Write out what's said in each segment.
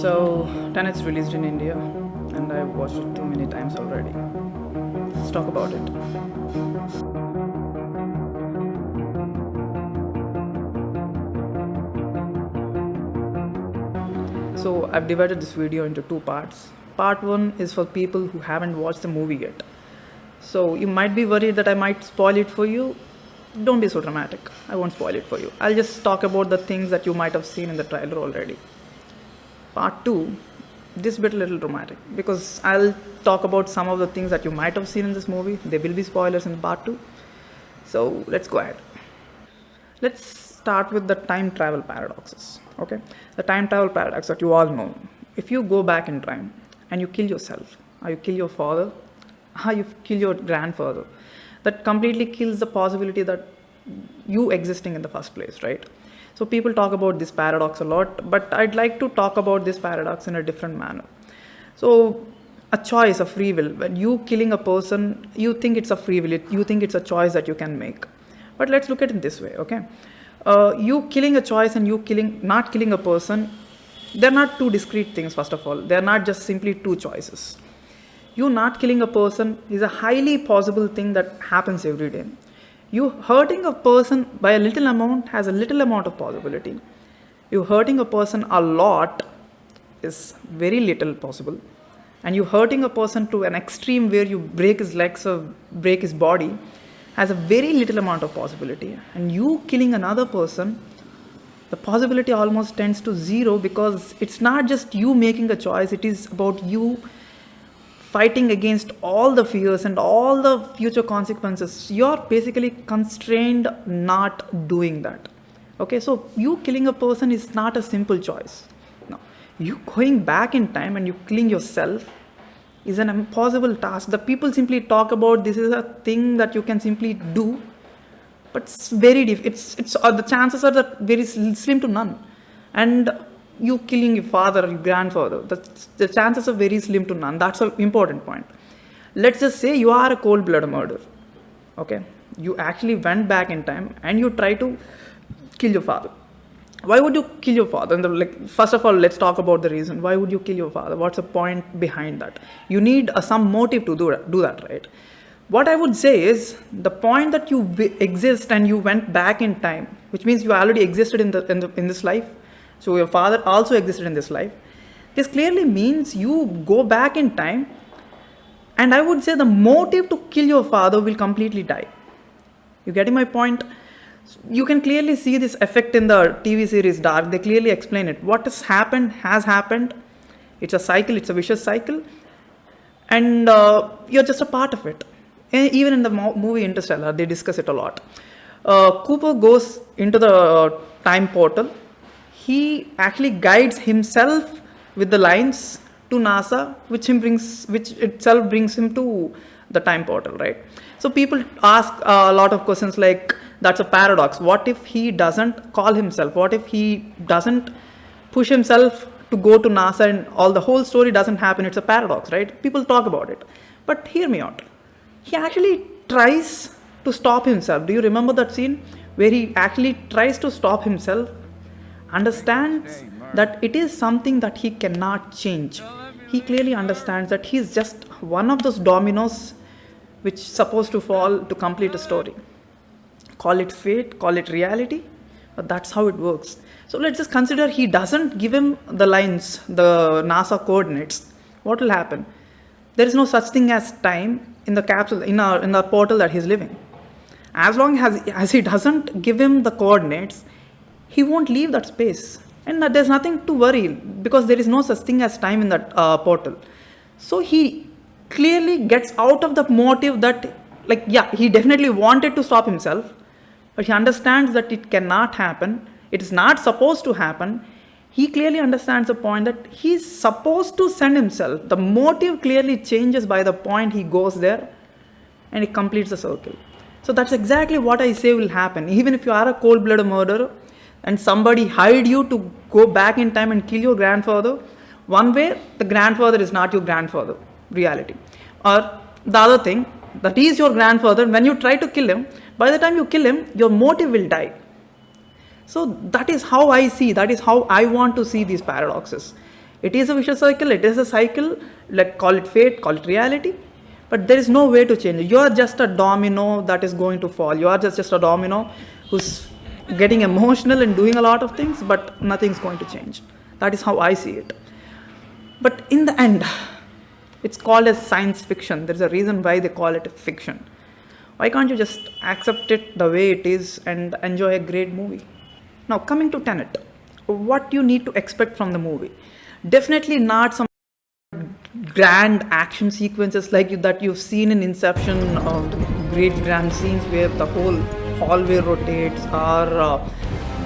So, Tenet's released in India, and I've watched it too many times already. Let's talk about it. So, I've divided this video into two parts. Part 1 is for people who haven't watched the movie yet. So, you might be worried that I might spoil it for you. Don't be so dramatic. I won't spoil it for you. I'll just talk about the things that you might have seen in the trailer already. Part 2, this bit a little dramatic because I'll talk about some of the things that you might have seen in this movie. There will be spoilers in part 2. So let's go ahead. Let's start with the time travel paradoxes. Okay, the time travel paradox that you all know. If you go back in time and you kill yourself, or you kill your father, or you kill your grandfather, that completely kills the possibility that you existing in the first place, right? So people talk about this paradox a lot, but I'd like to talk about this paradox in a different manner. So a choice, a free will. When you killing a person, you think it's a free will. You think it's a choice that you can make. But let's look at it this way, okay? You killing a choice and not killing a person, they're not two discrete things, first of all. They're not just simply two choices. You not killing a person is a highly possible thing that happens every day. You hurting a person by a little amount has a little amount of possibility. You hurting a person a lot is very little possible. And you hurting a person to an extreme where you break his legs or break his body has a very little amount of possibility. And you killing another person, the possibility almost tends to zero because it's not just you making a choice, it is about you fighting against all the fears and all the future consequences. You're basically constrained not doing that. Okay, so you killing a person is not a simple choice. No, you going back in time and you killing yourself is an impossible task. The people simply talk about this is a thing that you can simply do, but it's very it's the chances are that very slim to none. And you killing your father or your grandfather, the chances are very slim to none. That's an important point. Let's just say you are a cold-blooded murderer. Okay, you actually went back in time and you try to kill your father. Why would you kill your father? And first of all, let's talk about the reason. Why would you kill your father? What's the point behind that? You need some motive to do that, right? What I would say is the point that you exist and you went back in time, which means you already existed in this life. So your father also existed in this life. This clearly means you go back in time, and I would say the motive to kill your father will completely die. You getting my point? You can clearly see this effect in the TV series Dark. They clearly explain it. What has happened. It's a cycle. It's a vicious cycle. And you're just a part of it. And even in the movie Interstellar, they discuss it a lot. Cooper goes into the time portal. He actually guides himself with the lines to NASA, which itself brings him to the time portal, right? So people ask a lot of questions like, that's a paradox. What if he doesn't call himself? What if he doesn't push himself to go to NASA and the whole story doesn't happen? It's a paradox, right? People talk about it. But hear me out. He actually tries to stop himself. Do you remember that scene where he actually tries to stop himself? Understands that it is something that he cannot change. He clearly understands that he is just one of those dominoes which is supposed to fall to complete a story. Call it fate, call it reality, but that's how it works. So let's just consider he doesn't give him the lines, the NASA coordinates. What will happen? There is no such thing as time in the capsule, in the portal that he's living. As long as he doesn't give him the coordinates, he won't leave that space. And there's nothing to worry because there is no such thing as time in that portal. So he clearly gets out of the motive that, he definitely wanted to stop himself, but he understands that it cannot happen. It is not supposed to happen. He clearly understands the point that he's supposed to send himself. The motive clearly changes by the point he goes there and he completes the circle. So that's exactly what I say will happen. Even if you are a cold-blooded murderer and somebody hired you to go back in time and kill your grandfather, one way, the grandfather is not your grandfather, reality. Or the other thing, that is your grandfather. When you try to kill him, by the time you kill him, your motive will die. So that is how I see, that is how I want to see these paradoxes. It is a vicious cycle, it is a cycle, like call it fate, call it reality, but there is no way to change it. You are just a domino that is going to fall. You are just a domino who's getting emotional and doing a lot of things, but nothing's going to change. That is how I see it. But in the end, it's called as science fiction. There's a reason why they call it fiction. Why can't you just accept it the way it is and enjoy a great movie? Now, coming to Tenet, what you need to expect from the movie? Definitely not some grand action sequences like that you've seen in Inception, great grand scenes where the whole hallway rotates, or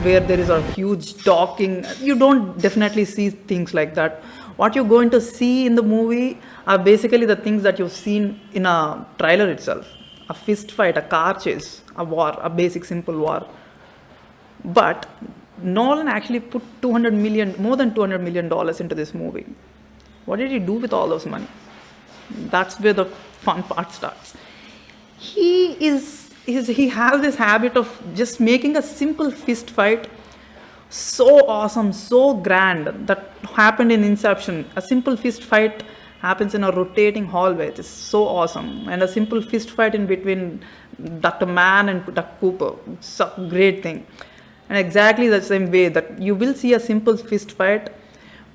where there is a huge talking. You don't definitely see things like that. What you're going to see in the movie are basically the things that you've seen in a trailer itself: a fist fight, a car chase, a war, a basic simple war. But Nolan actually put more than $200 million into this movie. What did he do with all those money? That's where the fun part starts. He has this habit of just making a simple fist fight so awesome, so grand. That happened in Inception. A simple fist fight happens in a rotating hallway. It is so awesome. And a simple fist fight in between Dr. Mann and Dr. Cooper. It's a great thing. And exactly the same way that you will see a simple fist fight,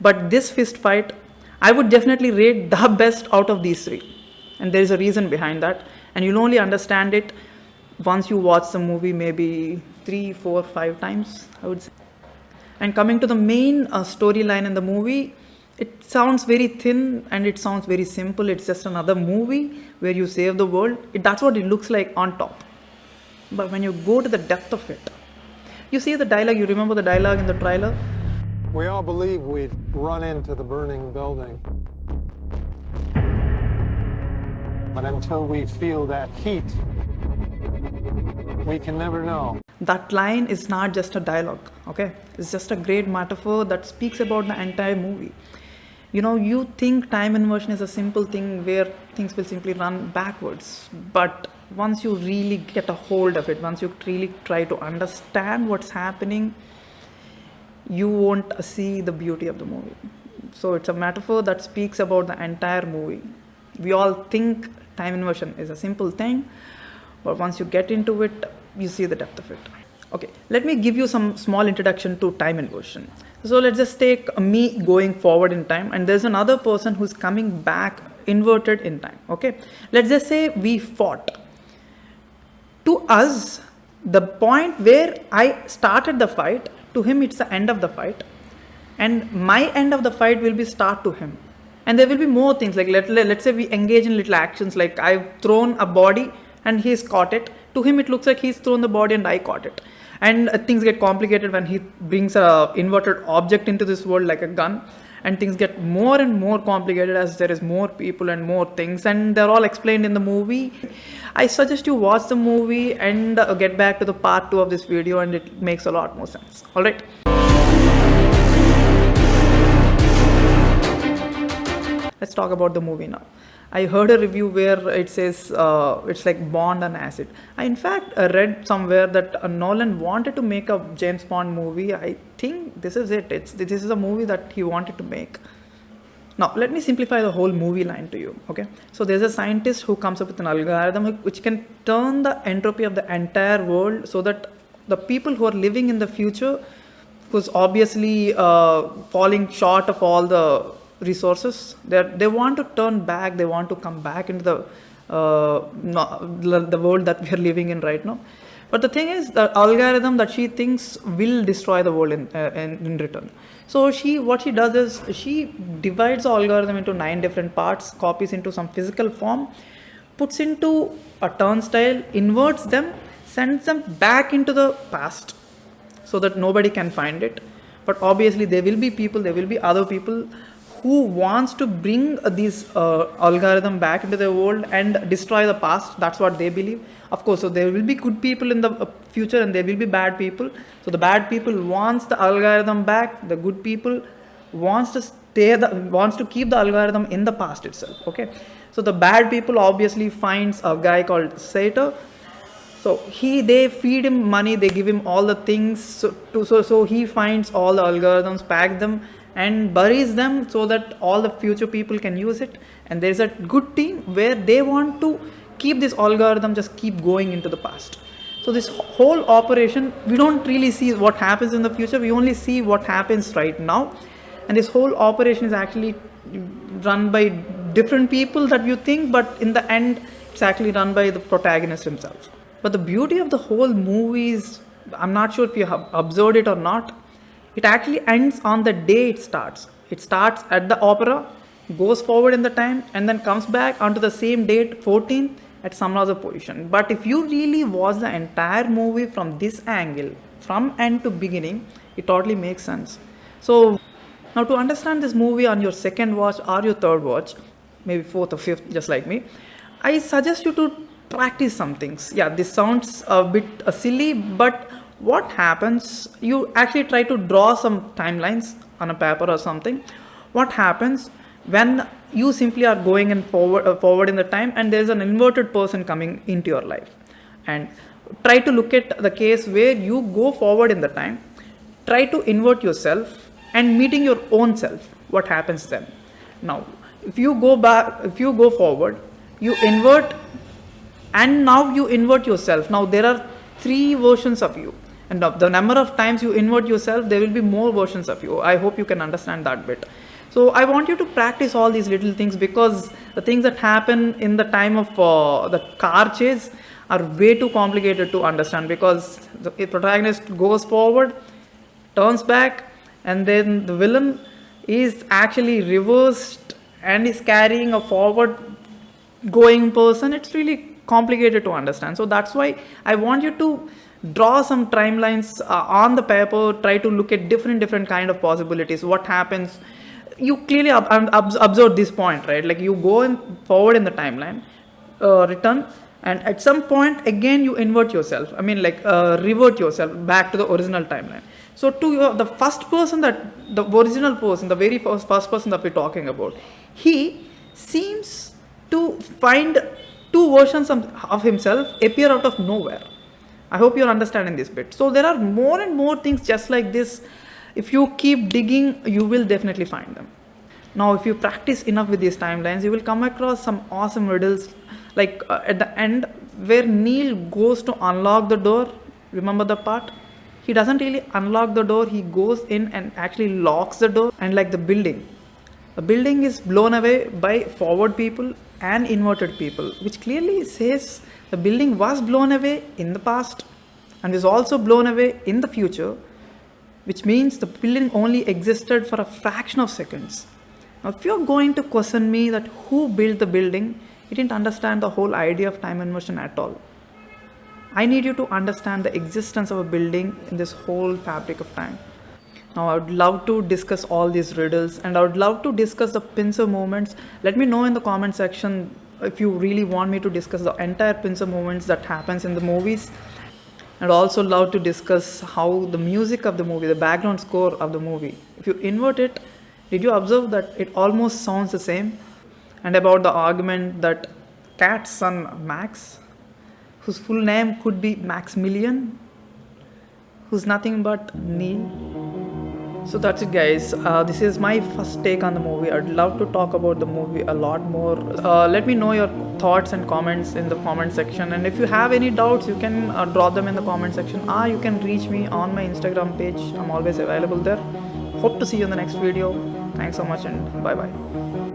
but this fist fight, I would definitely rate the best out of these three. And there is a reason behind that. And you'll only understand it once you watch the movie maybe 3, 4, 5 times, I would say. And coming to the main storyline in the movie, it sounds very thin and it sounds very simple. It's just another movie where you save the world. That's what it looks like on top. But when you go to the depth of it, you see the dialogue, you remember the dialogue in the trailer? We all believe we'd run into the burning building. But until we feel that heat, we can never know. That line is not just a dialogue, okay? It's just a great metaphor that speaks about the entire movie. You know, you think time inversion is a simple thing where things will simply run backwards. But once you really get a hold of it, once you really try to understand what's happening, you won't see the beauty of the movie. So it's a metaphor that speaks about the entire movie. We all think time inversion is a simple thing, but once you get into it, you see the depth of it. Okay, let me give you some small introduction to time inversion. So let's just take me going forward in time, and there's another person who's coming back inverted in time. Okay, let's just say we fought. To us, the point where I started the fight, to him it's the end of the fight, and my end of the fight will be start to him. And there will be more things, like let's say we engage in little actions, like I've thrown a body and he's caught it. To him it looks like he's thrown the body and I caught it. And things get complicated when he brings a inverted object into this world like a gun, and things get more and more complicated as there is more people and more things, and they're all explained in the movie. I suggest you watch the movie and get back to the part 2 of this video, and it makes a lot more sense. All right. Let's talk about the movie now. I heard a review where it says it's like Bond on acid. I in fact read somewhere that Nolan wanted to make a James Bond movie. I think this is it. This is a movie that he wanted to make. Now, let me simplify the whole movie line to you, okay? So there's a scientist who comes up with an algorithm which can turn the entropy of the entire world so that the people who are living in the future, who's obviously falling short of all the resources, they want to turn back, they want to come back into the world that we are living in right now. But the thing is, the algorithm that she thinks will destroy the world in return. So what she does is she divides the algorithm into 9 different parts, copies into some physical form, puts into a turnstile, inverts them, sends them back into the past so that nobody can find it. But obviously there will be other people who wants to bring these algorithm back into the world and destroy the past. That's what they believe. Of course, so there will be good people in the future and there will be bad people. So the bad people wants the algorithm back. The good people wants to keep the algorithm in the past itself. Okay. So the bad people obviously finds a guy called Sator. So they feed him money, they give him all the things. So he finds all the algorithms, pack them, and buries them so that all the future people can use it. And there's a good team where they want to keep this algorithm just keep going into the past. So this whole operation, we don't really see what happens in the future, we only see what happens right now. And this whole operation is actually run by different people that you think, but in the end it's actually run by the protagonist himself. But the beauty of the whole movie is, I'm not sure if you have observed it or not, it actually ends on the day it starts. It starts at the opera, goes forward in the time, and then comes back onto the same date, 14, at some other position. But if you really watch the entire movie from this angle, from end to beginning, it totally makes sense. So now to understand this movie on your second watch or your third watch, maybe fourth or fifth, just like me, I suggest you to practice some things. Yeah, this sounds a bit silly, but what happens, you actually try to draw some timelines on a paper or something. What happens when you simply are going in forward in the time, and there's an inverted person coming into your life, and try to look at the case where you go forward in the time, try to invert yourself and meeting your own self. What happens then? Now if you go back, if you go forward, you invert, and now you invert yourself. Now there are 3 versions of you, and the number of times you invert yourself, there will be more versions of you. I hope you can understand that bit. So I want you to practice all these little things, because the things that happen in the time of the car chase are way too complicated to understand, because the protagonist goes forward, turns back, and then the villain is actually reversed and is carrying a forward going person. It's really complicated to understand. So that's why I want you to draw some timelines on the paper, try to look at different kind of possibilities. What happens, you clearly observe this point, right? Like you go forward in the timeline, return, and at some point again you invert yourself, I mean like revert yourself back to the original timeline. So to the first person, that the original person, the very first person that we're talking about, he seems to find 2 versions of himself appear out of nowhere. I hope you're understanding this bit. So there are more and more things just like this. If you keep digging, you will definitely find them. Now if you practice enough with these timelines, you will come across some awesome riddles, like at the end where Neil goes to unlock the door. Remember the part? He doesn't really unlock the door, he goes in and actually locks the door. And like the building is blown away by forward people and inverted people, which clearly says the building was blown away in the past and is also blown away in the future, which means the building only existed for a fraction of seconds. Now if you're going to question me that who built the building, you didn't understand the whole idea of time inversion at all. I need you to understand the existence of a building in this whole fabric of time. Now I would love to discuss all these riddles, and I would love to discuss the pincer movements. Let me know in the comment section if you really want me to discuss the entire pincer movements that happens in the movies. I'd also love to discuss how the music of the movie, the background score of the movie, if you invert it, did you observe that it almost sounds the same? And about the argument that Kat's son Max, whose full name could be Maximilian, who's nothing but Neil. So that's it guys, this is my first take on the movie. I'd love to talk about the movie a lot more. Let me know your thoughts and comments in the comment section, and if you have any doubts you can drop them in the comment section, or you can reach me on my Instagram page. I'm always available there. Hope to see you in the next video. Thanks so much and bye bye.